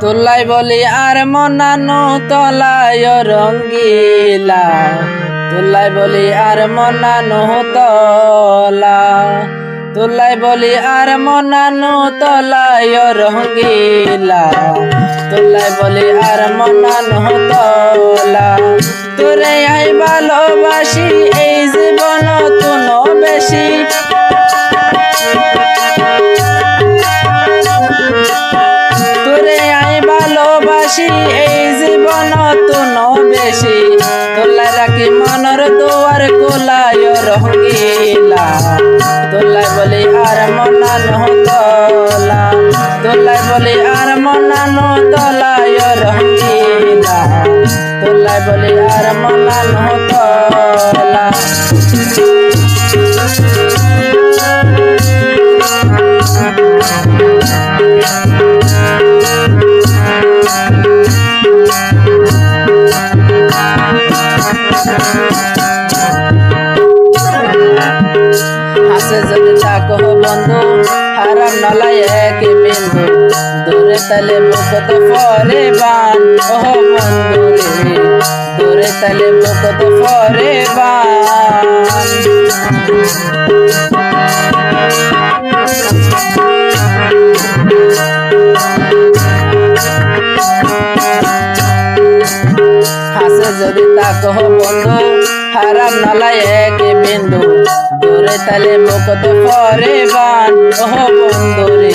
তোলাই বলি আর মনানো তলায় রঙ্গিলা, তোলাই বলি আর মনানো তলা, তোলাই বলি আর মনানো তলায় রঙ্গিলা, তোলাই বলি আর মনানো তলা। তোরে আই ভালোবাসি এই জীবন তুনো বেশি, তোরে আই ভালোবাসি এই জীবন তুনো বেশি। তোলাই রাখি মনের দুয়ার কোলায় রঙ্গিলা, তোলাই বলি আর মনানো তলা, তোলাই বলি আর মনানো তলায় রঙ্গিলা, তোলাই বলি আর মনানো তলা। হাসে যদি থাকো বন্ধু হারাম নলায় এক বিন্দু, দূরে তালে বুকত পরে বান ও বন্ধু রে, দূরে তালে বুকত পরে বান। হাসে যদি থাকো বন্ধু হারাম নলায় এক বিন্দু, দূরে তালে বুকত পরে বান ও বন্ধু রে,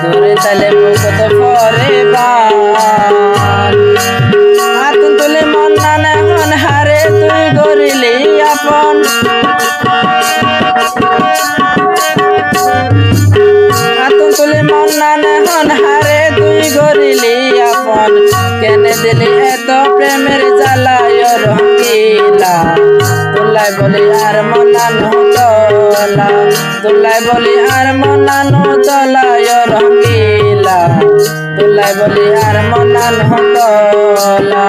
দূরে তালে বুকত পরে বান। আতুন তুলে মন নানা হন হারে তুই গরিলি আপন, আতুন তুলে মন নানা হন হারে তুই গরিলি আপন। কেনে দিলি এত প্রেমের জ্বালায় রঙ্গিলা, তোলাই বলি আর মনানো তলা, তোলাই বলি আর মনানো তলায় রঙ্গিলা, তোলাই বলি আর মনানো তলা।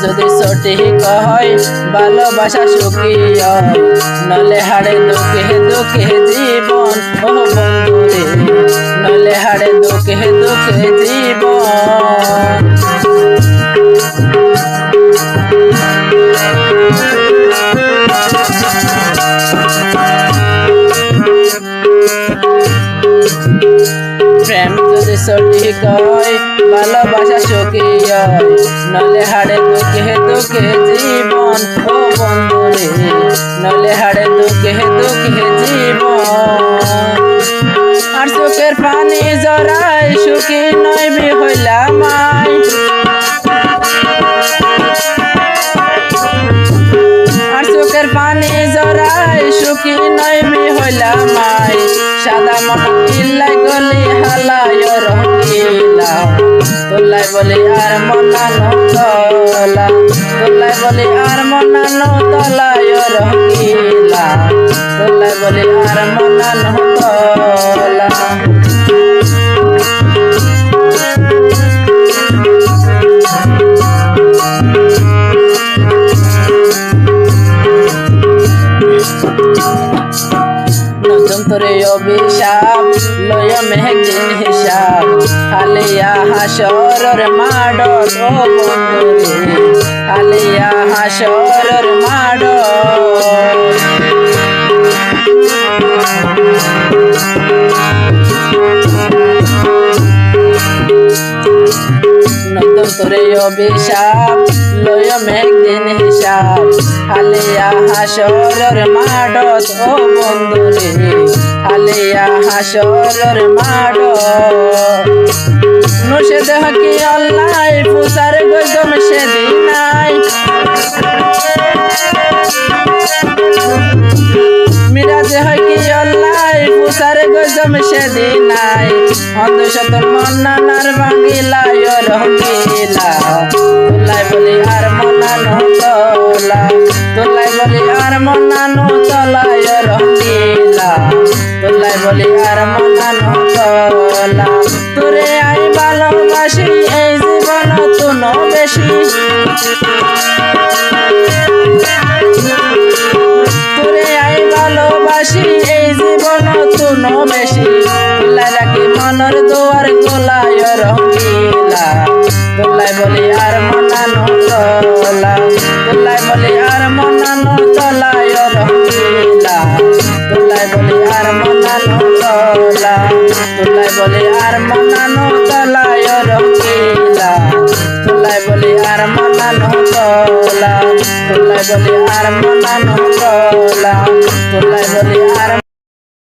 যদি সঠিক হয় ভালোবাসা সুখী হয়, নলে হাড়ে দুঃখে দুঃখে জীবন ও বন্ধু রে, নলে হাড়ে দুঃখে দুঃখে জীবন। প্রেম যদি সঠিক হয় ভালোবাসা সুখী হয়, নলে হাড়ে দুঃখে দুঃখে জীবন ও বন্ধু রে, নলে হাড়ে দুঃখে দুঃখে জীবন। আর চোখের পানি জড়াই সুখী নইবি হইলাম মাই, আর চোখের পানি জড়াই সুখী নইবি হইলাম মাই। সাদা মন কিল্লাই গলি হালায় রঙ্গিলা, তোলাই বলি আর মনানো তলা, তোলাই বলি আর মনানো তলায় রঙ্গিলা, তোলাই বলি আর মনানো তলা। তোরে অভিশাপ লয় মেঘদিন হিসাব, হালিয়া হাসরের মাডত ও বন্ধু রে, হালিয়া হাসরের মাডত। নতুন তোরে অভিশাপ লয় মেঘদিন হিসাব, হালিয়া হাসরের মাডত ও বন্ধু রে, হালিয়া হাসরের মাডত। নসে দেহ কি আল্লাহ পুষার গজম সেদিন নাই, মিরাজে হয় কি আল্লাহ পুষার গজম সেদিন নাই। অন্ধ সতর মন নানার ভাঙিলায় রঙ্গিলা, তোলাই বলি আর মনানো তলা, তোলাই বলি আর মনানো তলায় রঙ্গিলা, তোলাই বলি আর মনানো তলা। তোরে আই ভালোবাসি বেশি তোরে আই ভালোবাসি এই জীবন তুনো বেশি তোলাই রাখি মনের দুয়ার গোলায় রঙ্গিলা তোলাই বলি আর মনানো তোলা তোলাই বলি আর মনানো তোলায় রঙ্গিলা তোলাই বলি আর মনানো তোলা তোলাই বলি আর মনানো তোলায় রঙ্গিলা তোলাই বলি আর মনানো তোলা তোলাই বলি আর মনানো তোলা তোলাই বলি আর